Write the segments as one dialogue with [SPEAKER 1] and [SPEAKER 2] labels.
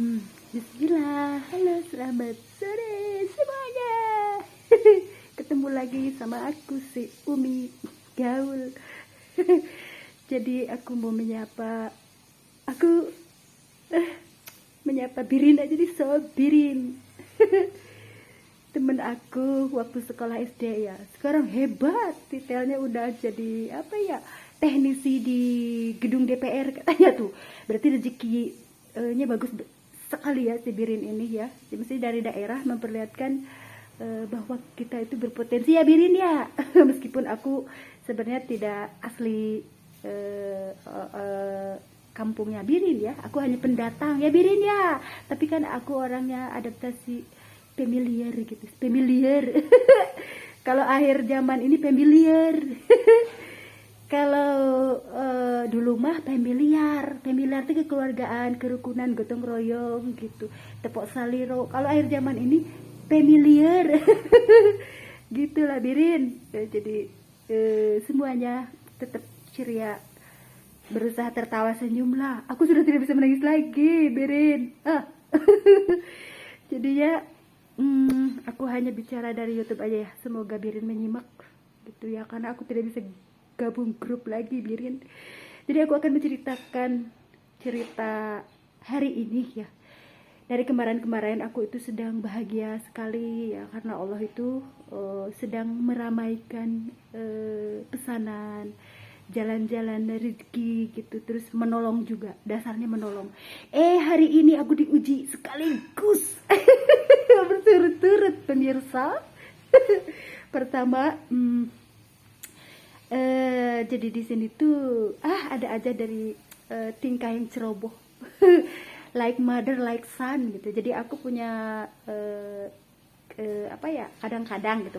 [SPEAKER 1] Hmm, Bismillah, halo selamat sore semuanya. Ketemu lagi sama aku si Umi Gaul. Jadi aku mau aku menyapa Birin aja, jadi sob Birin. Temen aku waktu sekolah SD ya, sekarang hebat, detailnya udah jadi apa ya, teknisi di gedung DPR katanya tuh. Berarti rezekinya bagus sekali ya si Birin ini ya. Mesti dari daerah memperlihatkan bahwa kita itu berpotensi ya Birin ya. Meskipun aku sebenarnya tidak asli kampungnya Birin ya, aku hanya pendatang ya Birin ya, tapi kan aku orangnya adaptasi familiar gitu, familiar. Kalau akhir zaman ini familiar. Kalau dulu mah familiar itu kekeluargaan, kerukunan, gotong royong gitu, tepok saliro. Kalau akhir zaman ini familiar. Gitulah Birin. Jadi semuanya tetap ceria, berusaha tertawa senyum lah. Aku sudah tidak bisa menangis lagi Birin. Jadinya aku hanya bicara dari YouTube aja ya. Semoga Birin menyimak gitu ya, karena aku tidak bisa gabung grup lagi Birin. Jadi aku akan menceritakan cerita hari ini ya. Dari kemarin-kemarin aku itu sedang bahagia sekali ya, karena Allah itu sedang meramaikan pesanan jalan-jalan rezeki gitu, terus menolong juga, dasarnya menolong. Hari ini aku diuji sekaligus berturut-turut pemirsa. Pertama, jadi di sini tuh ada aja dari tingkah yang ceroboh. Like mother like son gitu. Jadi aku punya apa ya, kadang-kadang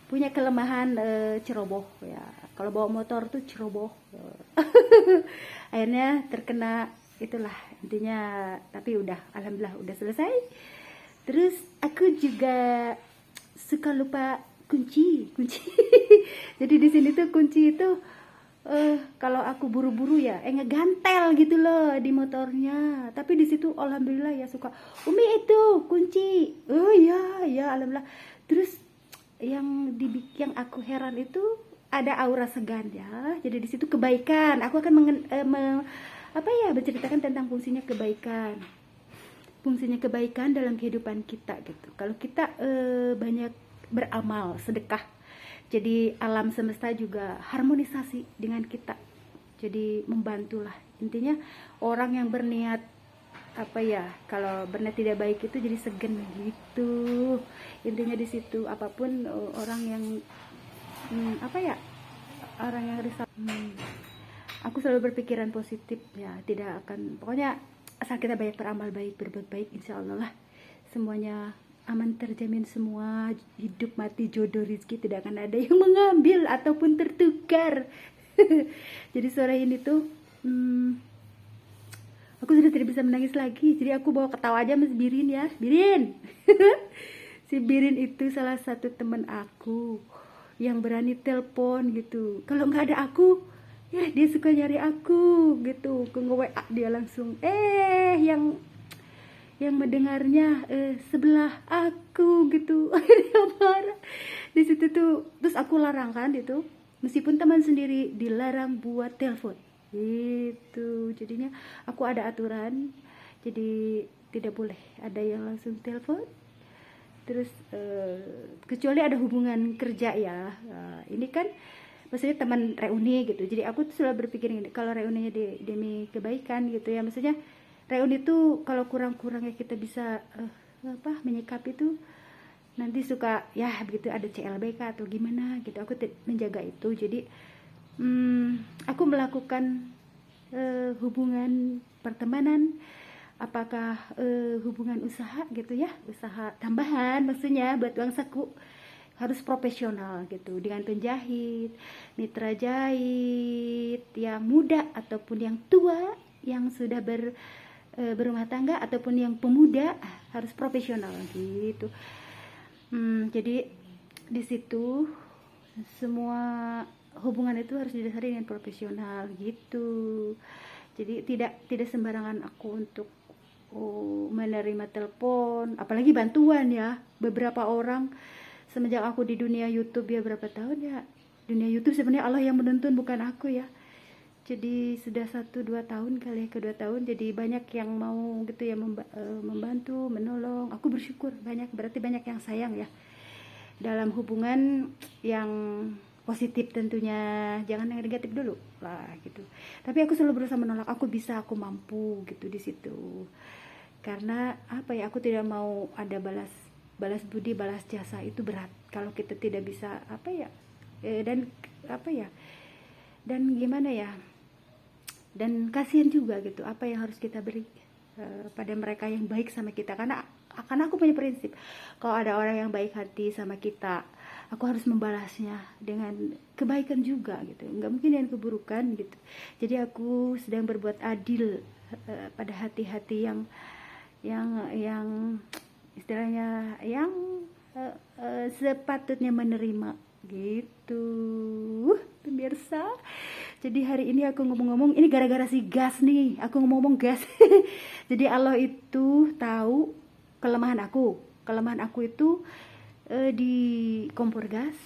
[SPEAKER 1] punya kelemahan ceroboh ya. Kalau bawa motor tuh ceroboh. Akhirnya terkena itulah intinya, tapi udah alhamdulillah udah selesai. Terus aku juga suka lupa kunci. Jadi di sini tuh kunci itu kalau aku buru-buru ya ngegantel gitu loh di motornya. Tapi di situ alhamdulillah ya suka, Umi itu kunci. Oh ya ya alhamdulillah. Terus yang aku heran itu ada aura segan ya. Jadi di situ kebaikan. Aku akan menceritakan tentang fungsinya kebaikan. Fungsinya kebaikan dalam kehidupan kita gitu. Kalau kita banyak beramal, sedekah, jadi alam semesta juga harmonisasi dengan kita. Jadi membantulah. Intinya orang yang berniat kalau berniat tidak baik itu jadi segen gitu. Intinya di situ, apapun orang yang orang yang risau. Aku selalu berpikiran positif ya, tidak akan, pokoknya asal kita banyak beramal baik, berbuat baik, insya Allah lah semuanya aman, terjamin semua. Hidup mati jodoh rezeki tidak akan ada yang mengambil ataupun tertukar. Jadi sore ini tuh aku sudah tidak bisa menangis lagi. Jadi aku bawa ketawa aja Mas Birin ya. Birin. Si Birin itu salah satu teman aku yang berani telepon gitu. Kalau nggak ada aku, ya dia suka nyari aku gitu. Ke nge-WA dia langsung. Yang mendengarnya sebelah aku gitu. Dia marah. Di situ tuh terus aku larang kan itu. Meskipun teman sendiri dilarang buat telepon. Gitu. Jadinya aku ada aturan. Jadi tidak boleh ada yang langsung telepon. Terus kecuali ada hubungan kerja ya. Ini kan maksudnya teman reuni gitu. Jadi aku tuh selalu berpikir gini, kalau reuninya demi kebaikan gitu ya. Maksudnya reuni tuh kalau kurang-kurang ya kita bisa menyikapi tuh nanti suka ya begitu ada CLBK atau gimana gitu. Aku menjaga itu. Jadi aku melakukan hubungan pertemanan, apakah hubungan usaha gitu ya, usaha tambahan maksudnya buat uang saku, harus profesional gitu, dengan penjahit, mitra jahit yang muda ataupun yang tua, yang sudah berumah tangga ataupun yang pemuda, harus profesional gitu. Jadi di situ semua hubungan itu harus didasari dengan profesional gitu. Jadi tidak sembarangan aku untuk menerima telepon, apalagi bantuan ya. Beberapa orang semenjak aku di dunia YouTube ya, berapa tahun ya, dunia YouTube sebenarnya Allah yang menuntun bukan aku ya. Jadi sudah 1-2 tahun kali ya, kedua tahun, jadi banyak yang mau gitu ya membantu, menolong. Aku bersyukur banyak, berarti banyak yang sayang ya dalam hubungan yang positif tentunya, jangan yang negatif dulu lah gitu. Tapi aku selalu berusaha menolak, aku bisa, aku mampu gitu di situ. Karena apa ya, aku tidak mau ada balas budi, balas jasa, itu berat kalau kita tidak bisa apa ya, dan apa ya, dan gimana ya, dan kasihan juga gitu apa yang harus kita beri pada mereka yang baik sama kita. Karena aku punya prinsip, kalau ada orang yang baik hati sama kita, aku harus membalasnya dengan kebaikan juga gitu, nggak mungkin dengan keburukan gitu. Jadi aku sedang berbuat adil pada hati-hati yang istilahnya yang sepatutnya menerima gitu, pemirsa. Jadi hari ini aku ngomong-ngomong, ini gara-gara si gas nih, aku ngomong gas. Jadi Allah itu tahu kelemahan aku itu di kompor gas.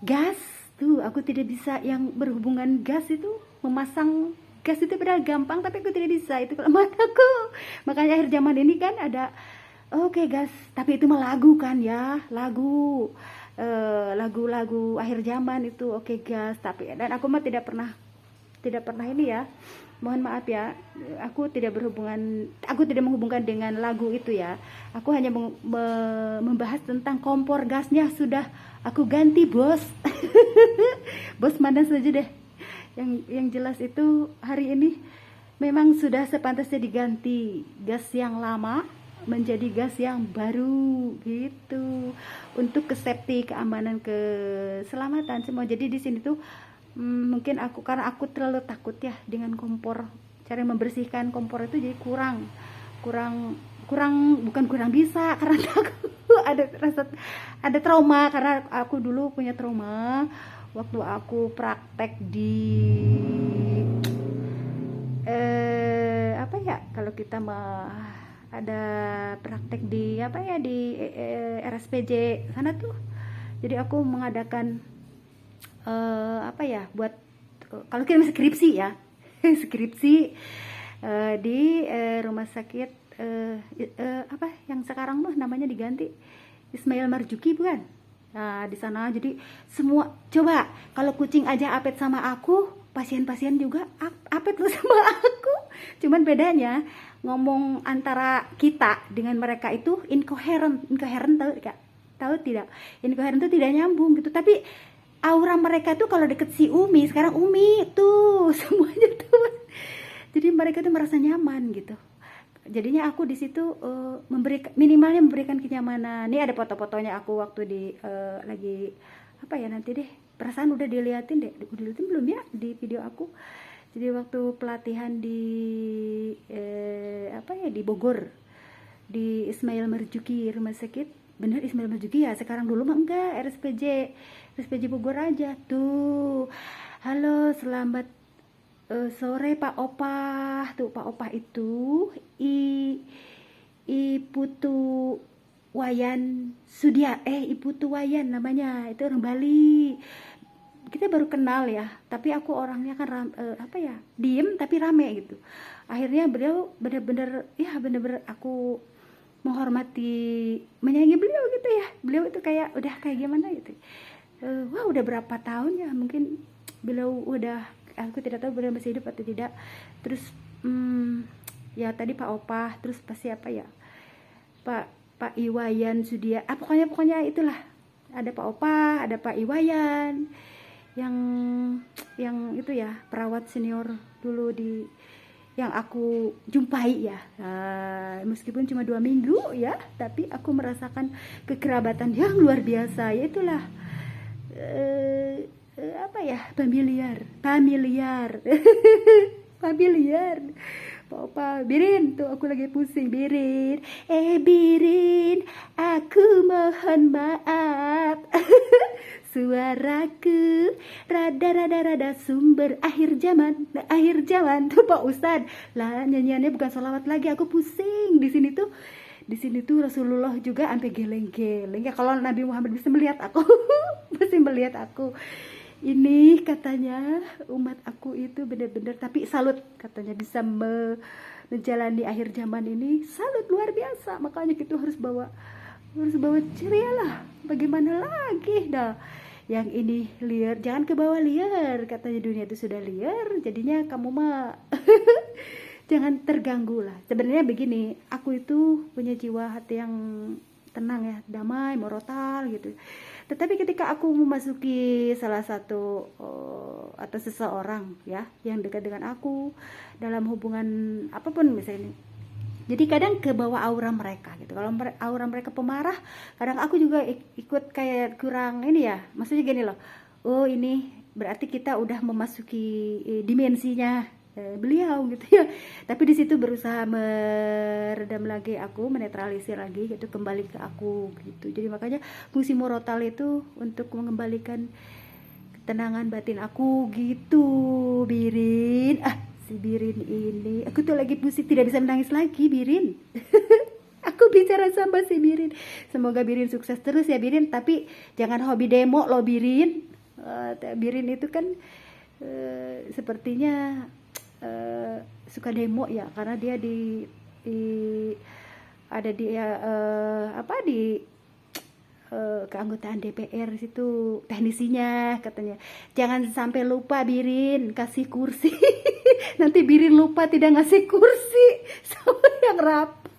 [SPEAKER 1] Gas tuh aku tidak bisa, yang berhubungan gas itu, memasang gas itu padahal gampang, tapi aku tidak bisa, itu kelemahan aku. Makanya akhir zaman ini kan ada oke gas, tapi itu mah lagu kan ya, lagu-lagu akhir zaman itu oke gas. Tapi dan aku mah tidak pernah ini ya, mohon maaf ya, aku tidak menghubungkan dengan lagu itu ya. Aku hanya membahas tentang kompor gasnya sudah aku ganti, bos. Bos mana saja deh, yang jelas itu hari ini memang sudah sepantasnya diganti gas yang lama menjadi gas yang baru gitu, untuk safety, keamanan, keselamatan semua. Jadi di sini tuh mungkin karena aku terlalu takut ya dengan kompor, cara membersihkan kompor itu jadi kurang bukan kurang bisa, karena takut ada trauma, karena aku dulu punya trauma waktu aku praktek di apa ya, kalau kita ada praktek di apa ya, di RSPJ sana tuh. Jadi aku mengadakan apa ya, buat kalau kita skripsi ya, skripsi di rumah sakit apa yang sekarang mah namanya diganti, Ismail Marzuki bukan? Nah di sana, jadi semua, coba kalau kucing aja apet sama aku, pasien-pasien juga apet loh sama aku. Cuman bedanya ngomong antara kita dengan mereka itu incoherent tahu tidak? Incoherent itu tidak nyambung gitu. Tapi aura mereka tuh kalau deket si Umi, sekarang Umi tuh semuanya tuh, jadi mereka tuh merasa nyaman gitu. Jadinya aku di situ minimalnya memberikan kenyamanan. Ini ada foto-fotonya aku waktu di lagi apa ya, nanti deh, perasaan udah diliatin belum ya di video aku. Jadi waktu pelatihan di apa ya, di Bogor, di Ismail Marzuki rumah sakit, bener Ismail Marzuki ya sekarang, dulu mah enggak, RSPJ Bogor aja tuh. Halo, selamat sore Pak Opah. Tuh Pak Opah itu Iputu Wayan Sudia, Iputu Wayan namanya, itu orang Bali. Kita baru kenal ya, tapi aku orangnya kan apa ya, diem tapi rame gitu. Akhirnya beliau benar-benar aku menghormati, menyayangi beliau gitu ya. Beliau itu kayak udah kayak gimana gitu. Wah udah berapa tahun ya, mungkin beliau udah, aku tidak tahu beliau masih hidup atau tidak. Terus ya tadi Pak Opah, terus pasti apa ya, Pak Iwayan Sudia, pokoknya itulah, ada Pak Opah, ada Pak Iwayan, yang itu ya, perawat senior dulu yang aku jumpai ya. Meskipun cuma 2 minggu ya, tapi aku merasakan kekerabatan yang luar biasa. Yaitulah apa ya, familiar familiar. Papa Birin tuh, aku lagi pusing. Birin, Birin, aku mohon maaf. suaraku rada sumber akhir zaman tuh Pak Ustadz lah, nyanyiannya bukan sholawat lagi, aku pusing di sini tuh Rasulullah juga sampai geleng-geleng ya. Kalau Nabi Muhammad bisa melihat aku pasti melihat aku ini, katanya umat aku itu benar-benar, tapi salut katanya bisa menjalani akhir zaman ini, salut luar biasa. Makanya kita harus bawa ceria lah, bagaimana lagi dah. Yang ini liar, jangan ke bawah liar, katanya dunia itu sudah liar, jadinya kamu mah jangan terganggu lah. Sebenarnya begini, aku itu punya jiwa hati yang tenang ya, damai, morotal gitu. Tetapi ketika aku memasuki salah satu atau seseorang ya yang dekat dengan aku dalam hubungan apapun misalnya, jadi kadang ke bawah aura mereka gitu. Kalau aura mereka pemarah, kadang aku juga ikut kayak kurang ini ya. Maksudnya gini loh, oh ini berarti kita udah memasuki dimensinya beliau gitu ya. Tapi di situ berusaha meredam lagi aku, menetralisir lagi gitu, kembali ke aku gitu. Jadi makanya fungsi murotal itu untuk mengembalikan ketenangan batin aku gitu, Birin. Si Birin ini, aku tuh lagi pusing, tidak bisa menangis lagi, Birin. Aku bicara sama si Birin. Semoga Birin sukses terus ya, Birin. Tapi jangan hobi demo loh, Birin. Birin itu kan sepertinya suka demo ya, karena dia ada di keanggotaan DPR situ, teknisinya katanya. Jangan sampai lupa Birin kasih kursi. Nanti Birin lupa tidak ngasih kursi sama yang rapat.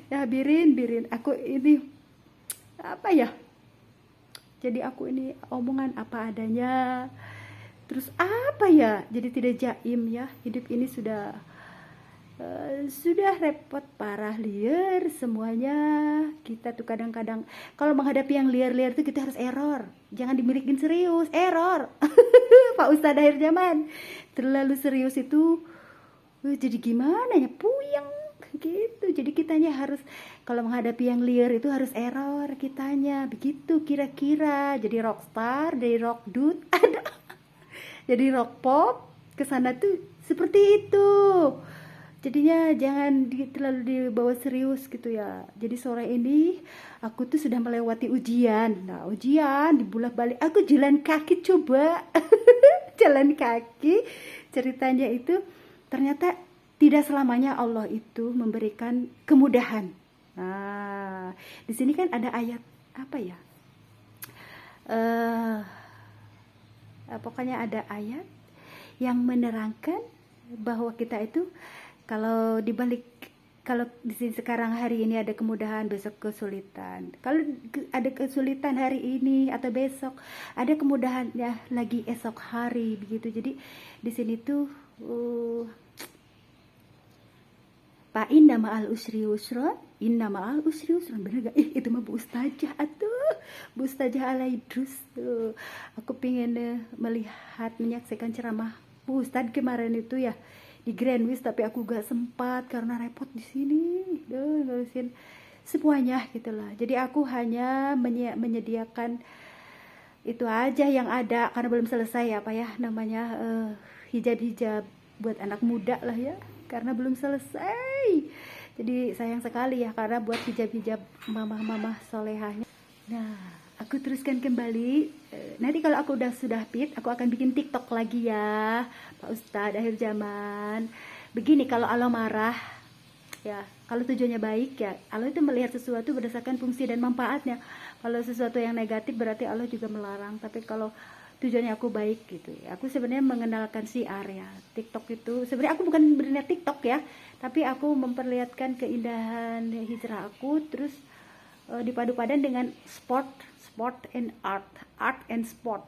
[SPEAKER 1] Ya Birin, aku ini apa ya? Jadi aku ini omongan apa adanya. Terus apa ya? Jadi tidak jaim ya. Hidup ini sudah repot parah, liar semuanya. Kita tuh kadang-kadang kalau menghadapi yang liar-liar tuh kita harus error, jangan dimilikin serius, error. Pak Ustadz akhir zaman terlalu serius itu jadi gimana ya, puyeng gitu. Jadi kitanya harus kalau menghadapi yang liar itu harus error kitanya, begitu kira-kira. Jadi rockstar, dari rock dude ada jadi rock pop kesana tuh seperti itu. Jadinya jangan terlalu dibawa serius gitu ya. Jadi sore ini aku tuh sudah melewati ujian. Nah ujian dibulak-balik, aku jalan kaki coba. Jalan kaki, ceritanya itu ternyata tidak selamanya Allah itu memberikan kemudahan. Nah di sini kan ada ayat apa ya, pokoknya ada ayat yang menerangkan bahwa kita itu kalau di sini sekarang hari ini ada kemudahan, besok kesulitan. Kalau ada kesulitan hari ini atau besok, ada kemudahan ya lagi esok hari begitu. Jadi di sini tuh Pak inna ma'al usri yusra, bener gak? Itu mah Bu Ustazah atuh, Bu Ustazah Alaidrus tuh. Aku pengen menyaksikan ceramah Bu Ustadz kemarin itu ya di Grandwich, tapi aku gak sempat karena repot di sini ngurusin semuanya gitulah. Jadi aku hanya menyediakan itu aja yang ada karena belum selesai apa ya namanya hijab buat anak muda lah ya, karena belum selesai. Jadi sayang sekali ya karena buat hijab mamah solehahnya. Nah aku teruskan kembali. Nanti kalau aku sudah fit, aku akan bikin TikTok lagi ya, Pak Ustadz akhir zaman. Begini, kalau Allah marah, ya, kalau tujuannya baik ya, Allah itu melihat sesuatu berdasarkan fungsi dan manfaatnya. Kalau sesuatu yang negatif berarti Allah juga melarang. Tapi kalau tujuannya aku baik gitu, ya, aku sebenarnya mengenalkan siar ya. TikTok itu sebenarnya aku bukan berniat TikTok ya, tapi aku memperlihatkan keindahan hijrah aku, terus dipadu-padan dengan sport and art and sport.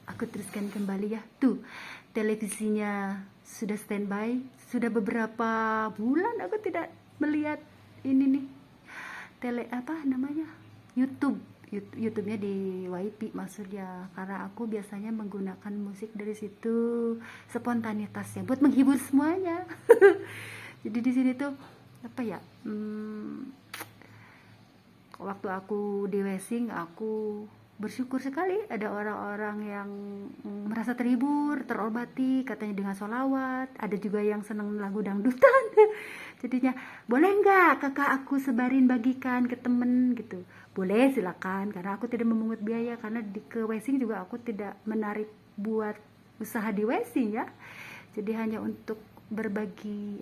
[SPEAKER 1] Aku teruskan kembali ya. Tuh televisinya sudah standby, sudah beberapa bulan aku tidak melihat ini nih YouTube-nya di WiFi maksudnya, karena aku biasanya menggunakan musik dari situ, spontanitasnya buat menghibur semuanya. Jadi di sini tuh apa ya, waktu aku di Wesing, aku bersyukur sekali ada orang-orang yang merasa terhibur, terobati, katanya dengan sholawat. Ada juga yang seneng lagu dangdutan. Jadinya, boleh nggak kakak aku sebarin bagikan ke temen gitu? Boleh, silakan, karena aku tidak memungut biaya, karena ke Wesing juga aku tidak menarik buat usaha di Wesing ya. Jadi hanya untuk berbagi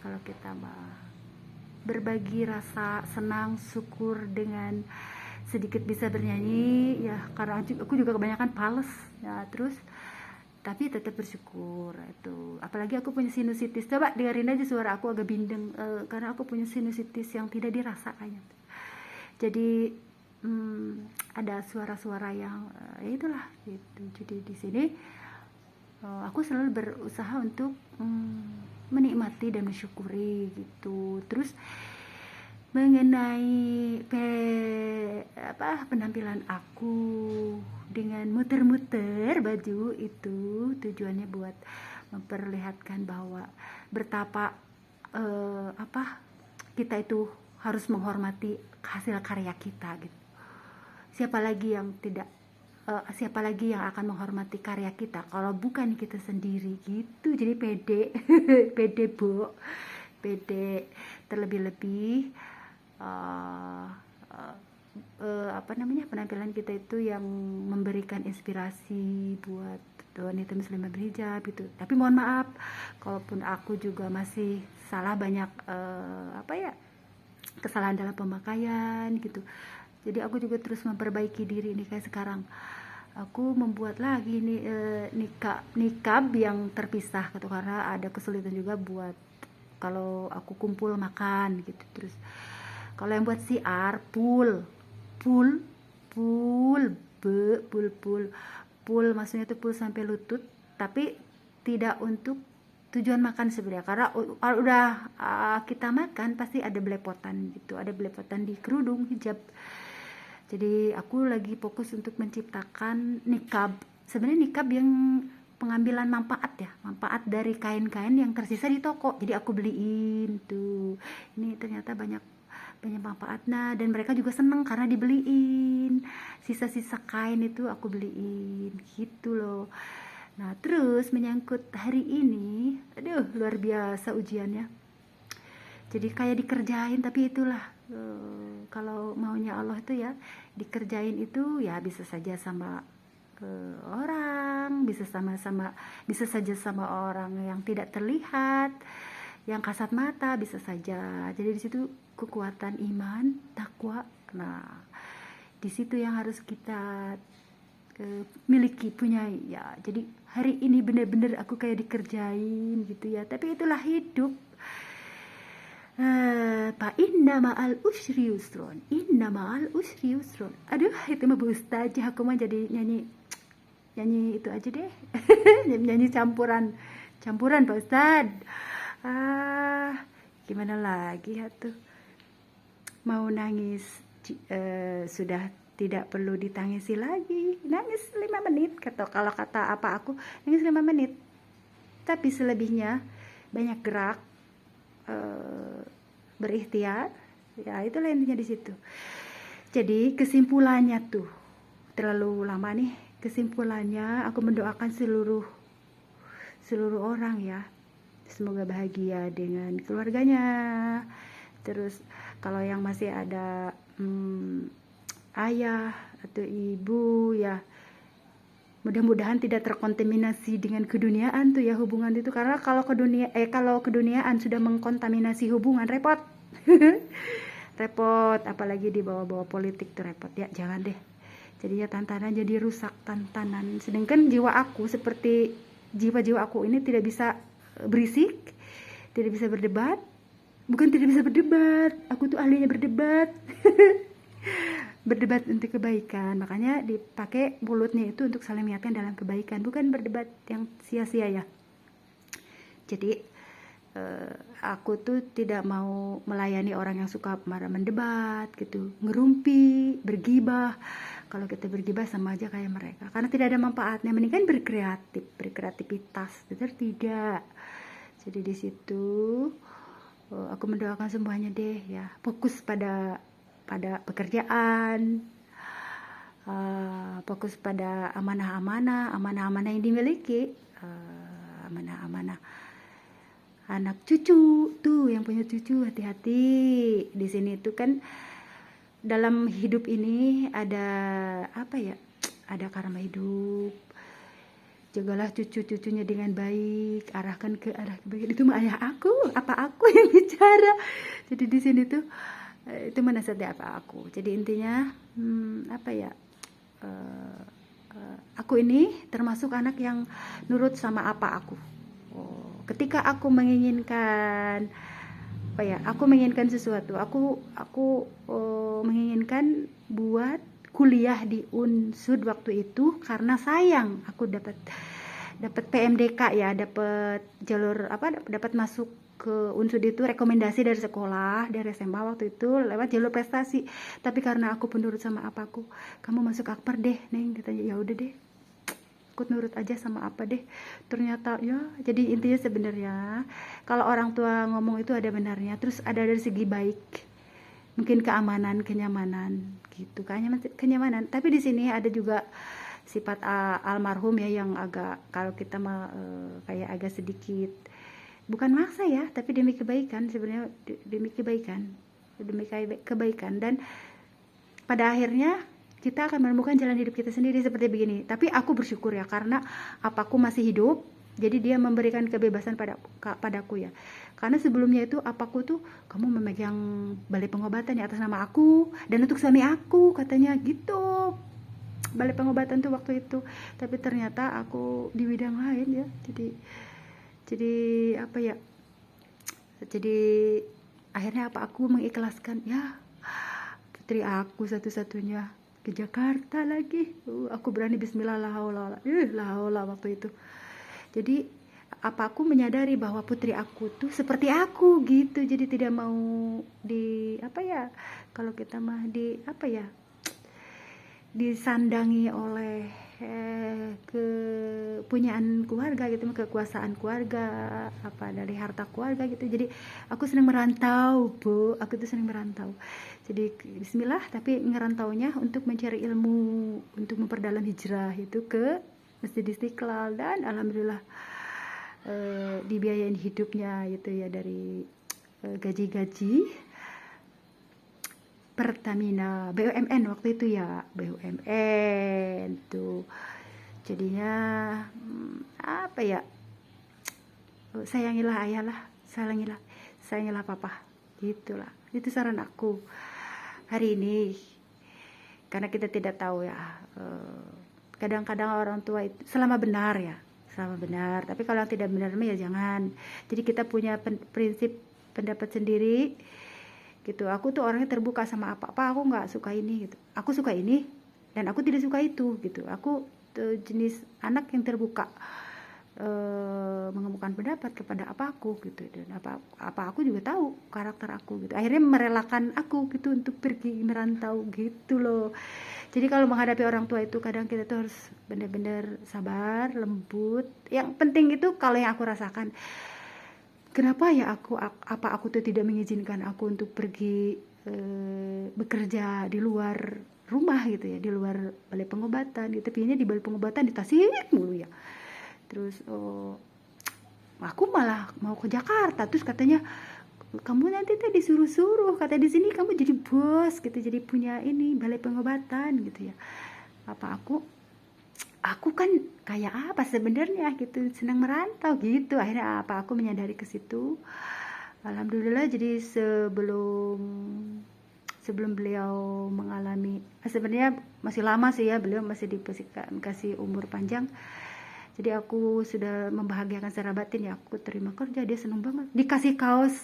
[SPEAKER 1] kalau kita mah berbagi rasa senang syukur dengan sedikit bisa bernyanyi ya, karena aku juga kebanyakan pales ya, terus tapi tetap bersyukur itu. Apalagi aku punya sinusitis, coba dengerin aja suara aku agak bindeng, karena aku punya sinusitis yang tidak dirasa kayaknya. Jadi ada suara-suara yang ya itulah gitu. Jadi di sini aku selalu berusaha untuk menikmati dan mensyukuri gitu. Terus mengenai penampilan aku dengan muter-muter baju itu tujuannya buat memperlihatkan bahwa betapa kita itu harus menghormati hasil karya kita gitu. Siapa lagi yang akan menghormati karya kita kalau bukan kita sendiri gitu. Jadi pede pede terlebih-lebih penampilan kita itu yang memberikan inspirasi buat wanita muslimah berhijab gitu. Tapi mohon maaf kalaupun aku juga masih salah banyak kesalahan dalam pemakaian gitu. Jadi aku juga terus memperbaiki diri nih, kayak sekarang aku membuat lagi nih nikab yang terpisah gitu, karena ada kesulitan juga buat kalau aku kumpul makan gitu. Terus kalau yang buat siar pool maksudnya itu pool sampai lutut, tapi tidak untuk tujuan makan sebenarnya, karena kalau udah kita makan pasti ada belepotan gitu, ada belepotan di kerudung hijab. Jadi aku lagi fokus untuk menciptakan nikab, sebenarnya nikab yang pengambilan manfaat dari kain-kain yang tersisa di toko. Jadi aku beliin tuh, ini ternyata banyak manfaatnya, dan mereka juga seneng karena dibeliin. Sisa-sisa kain itu aku beliin gitu loh. Nah terus menyangkut hari ini, aduh luar biasa ujiannya. Jadi kayak dikerjain, tapi itulah kalau maunya Allah itu ya, dikerjain itu ya bisa saja sama orang, bisa saja sama orang yang tidak terlihat, yang kasat mata, bisa saja. Jadi di situ kekuatan iman, takwa. Nah, di situ yang harus kita miliki, punya ya. Jadi hari ini benar-benar aku kayak dikerjain gitu ya. Tapi itulah hidup. Inna ma'al usri yusron. Aduh, itu mah Bu Ustaz, aku mah jadi nyanyi itu aja deh. nyanyi campuran Pak Ustaz. Gimana lagi ya tuh, mau nangis sudah tidak perlu ditangisi lagi. Nangis 5 menit kalau kata apa aku, nangis 5 menit. Tapi selebihnya banyak gerak, berikhtiar, ya itulah intinya di situ. Jadi kesimpulannya tuh terlalu lama nih. Kesimpulannya aku mendoakan seluruh orang ya, semoga bahagia dengan keluarganya. Terus kalau yang masih ada ayah atau ibu ya, mudah-mudahan tidak terkontaminasi dengan keduniaan tuh ya, hubungan itu. Karena kalau keduniaan sudah mengkontaminasi hubungan, repot. Repot, apalagi di bawah-bawah politik tuh repot ya, jangan deh. Jadinya tantanan jadi rusak tantanan. Sedangkan jiwa aku jiwa aku ini tidak bisa berisik, tidak bisa berdebat. Bukan tidak bisa berdebat, aku tuh ahlinya berdebat. Berdebat untuk kebaikan, makanya dipakai mulutnya itu untuk saling mengingatkan dalam kebaikan, bukan berdebat yang sia-sia ya. Jadi aku tuh tidak mau melayani orang yang suka marah mendebat gitu, ngerumpi, bergibah. Kalau kita bergibah sama aja kayak mereka, karena tidak ada manfaatnya. Mendingan berkreativitas, betul tidak? Jadi di situ Aku mendoakan semuanya deh ya, fokus pada pekerjaan, fokus pada amanah-amanah yang dimiliki, amanah-amanah anak cucu tuh, yang punya cucu hati-hati. Di sini tuh kan dalam hidup ini ada apa ya, ada karma hidup. Jagalah cucu-cucunya dengan baik, arahkan ke arah kebaikan. Itu mah ayah aku, apa aku yang bicara. Jadi di sini tuh itu menasihati apa aku. Jadi intinya apa ya, aku ini termasuk anak yang nurut sama apa aku. Ketika aku menginginkan apa ya, aku menginginkan sesuatu, aku menginginkan buat kuliah di Unsud waktu itu karena sayang aku dapat PMDK ya, dapat jalur apa, dapat masuk ke Unsud itu rekomendasi dari sekolah, dari SMA waktu itu lewat jalur prestasi. Tapi karena aku penurut sama apaku, kamu masuk Akper deh Neng, katanya. Ya udah deh, aku nurut aja sama apa deh. Ternyata ya, jadi intinya sebenarnya kalau orang tua ngomong itu ada benarnya, terus ada dari segi baik, mungkin keamanan, kenyamanan gitu, kenyamanan. Tapi di sini ada juga sifat almarhum ya, yang agak, kalau kita mah kayak agak sedikit, bukan maksa ya, tapi demi kebaikan sebenarnya, demi kebaikan. Dan pada akhirnya kita akan menemukan jalan hidup kita sendiri seperti begini. Tapi aku bersyukur ya, karena apaku masih hidup, jadi dia memberikan kebebasan padaku ya. Karena sebelumnya itu apaku tuh, kamu memegang balai pengobatan ya atas nama aku dan untuk suami aku, katanya gitu, balai pengobatan tuh waktu itu. Tapi ternyata aku di bidang lain ya. Jadi apa ya, jadi akhirnya apa, aku mengikhlaskan ya, putri aku satu-satunya ke Jakarta lagi. Aku berani bismillah, la haula waktu itu. Jadi apa, aku menyadari bahwa putri aku tuh seperti aku gitu. Jadi tidak mau di apa ya, kalau kita mah di apa ya, disandangi oleh kepunyaan keluarga gitu, kekuasaan keluarga, apa dari harta keluarga gitu. Jadi aku senang merantau, Bu. Aku tuh senang merantau. Jadi bismillah, tapi ngerantaunya untuk mencari ilmu, untuk memperdalam hijrah itu ke Masjid Istiqlal. Dan alhamdulillah dibiayain hidupnya gitu ya, dari gaji-gaji Pertamina, BUMN waktu itu ya, BUMN tuh. Jadinya apa ya, sayangilah ayah lah, sayangilah papa, gitulah. Itu saran aku hari ini. Karena kita tidak tahu ya, kadang-kadang orang tua itu selama benar, tapi kalau tidak benar ya jangan. Jadi kita punya prinsip pendapat sendiri gitu. Aku tuh orangnya terbuka sama apa aku nggak suka ini gitu, aku suka ini dan aku tidak suka itu gitu. Aku tuh jenis anak yang terbuka, mengemukakan pendapat kepada apa aku gitu. Dan apa aku juga tahu karakter aku gitu. Akhirnya merelakan aku gitu untuk pergi merantau gitu loh. Jadi kalau menghadapi orang tua itu kadang kita tuh harus benar-benar sabar, lembut. Yang penting itu kalau yang aku rasakan, kenapa ya aku tuh tidak mengizinkan aku untuk pergi bekerja di luar rumah gitu ya, di luar balai pengobatan gitu. Pinya di balai pengobatan di Tasik mulu ya. Terus aku malah mau ke Jakarta. Terus katanya, kamu nanti tuh disuruh-suruh, kata di sini kamu jadi bos gitu, jadi punya ini balai pengobatan gitu ya. Apa aku kan kayak apa sebenarnya gitu, senang merantau gitu. Akhirnya apa, aku menyadari ke situ. Alhamdulillah. Jadi sebelum beliau mengalami, sebenarnya masih lama sih ya, beliau masih dikasih umur panjang. Jadi aku sudah membahagiakan secara batin ya, aku terima kerja, dia seneng banget, dikasih kaos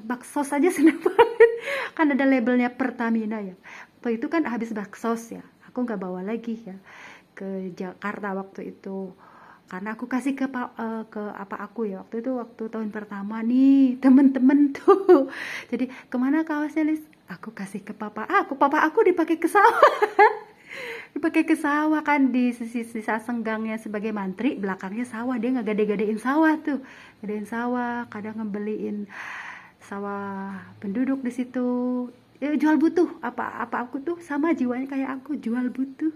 [SPEAKER 1] bakso saja seneng banget. Kan ada labelnya Pertamina ya, waktu itu kan habis bakso ya, aku nggak bawa lagi ya ke Jakarta waktu itu, karena aku kasih ke apa aku ya waktu itu, waktu tahun pertama nih temen-temen tuh. Jadi kemana kaosnya, Lis? Aku kasih ke papa aku dipakai ke sawah kan, di sisa senggangnya sebagai mantri, belakangnya sawah, dia nggak gade-gadein sawah tuh, gadein sawah, kadang ngebeliin sawah penduduk di situ. Jual butuh, apa aku tuh sama jiwanya kayak aku, jual butuh.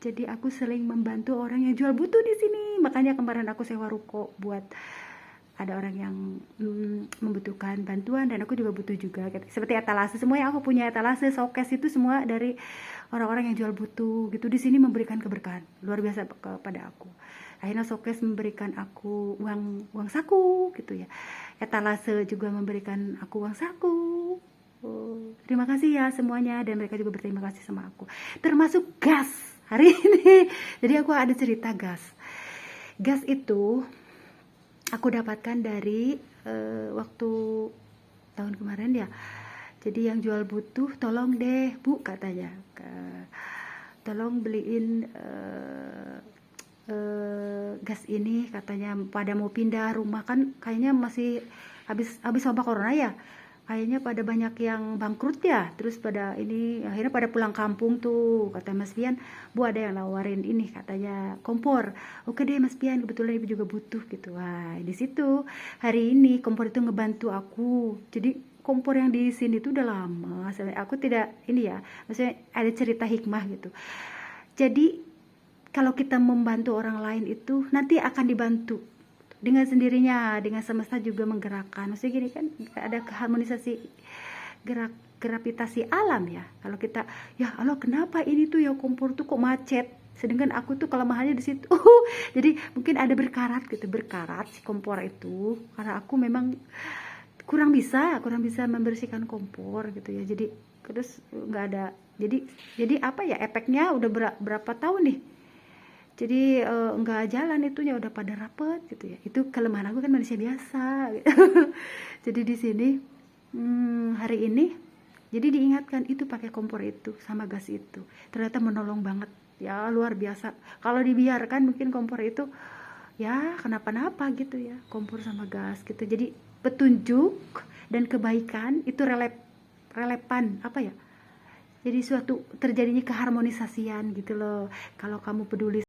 [SPEAKER 1] Jadi aku sering membantu orang yang jual butuh di sini. Makanya kemarin aku sewa ruko buat ada orang yang membutuhkan bantuan, dan aku juga butuh juga. Seperti etalase, semua yang aku punya, etalase, showcase itu semua dari orang-orang yang jual butuh gitu. Di sini memberikan keberkahan luar biasa kepada aku. Akhirnya showcase memberikan aku uang saku gitu ya. Etalase juga memberikan aku uang saku. Terima kasih ya semuanya, dan mereka juga berterima kasih sama aku. Termasuk gas hari ini. Jadi aku ada cerita gas. Gas itu aku dapatkan dari waktu tahun kemarin ya. Jadi yang jual butuh, tolong deh Bu katanya, tolong beliin gas ini katanya, pada mau pindah rumah kan, kayaknya masih habis wabah corona ya, kayaknya pada banyak yang bangkrut ya, terus pada ini akhirnya pada pulang kampung tuh. Kata Mas Pian, Bu ada yang nawarin ini katanya kompor. Oke deh Mas Pian, kebetulan Ibu juga butuh gitu. Wah di situ hari ini kompor itu ngebantu aku. Jadi kompor yang di sini tuh udah lama, aku tidak ini ya, maksudnya ada cerita hikmah gitu. Jadi kalau kita membantu orang lain itu nanti akan dibantu dengan sendirinya, dengan semesta juga menggerakkan. Maksudnya gini kan, ada keharmonisasi gravitasi alam ya. Kalau kita, ya Allah kenapa ini tuh ya kompor tuh kok macet, sedangkan aku tuh kelemahannya di situ. Jadi mungkin ada berkarat gitu, berkarat si kompor itu, karena aku memang kurang bisa membersihkan kompor gitu ya. Jadi terus nggak ada, jadi apa ya, efeknya udah berapa tahun nih, jadi nggak jalan itunya, udah pada rapet gitu ya. Itu kelemahan aku kan, manusia biasa gitu. Jadi di sini hari ini jadi diingatkan itu pakai kompor itu sama gas itu, ternyata menolong banget ya, luar biasa. Kalau dibiarkan mungkin kompor itu ya kenapa-napa gitu ya, kompor sama gas gitu. Jadi petunjuk dan kebaikan itu relevan apa ya, jadi suatu terjadinya keharmonisasian gitu loh. Kalau kamu peduli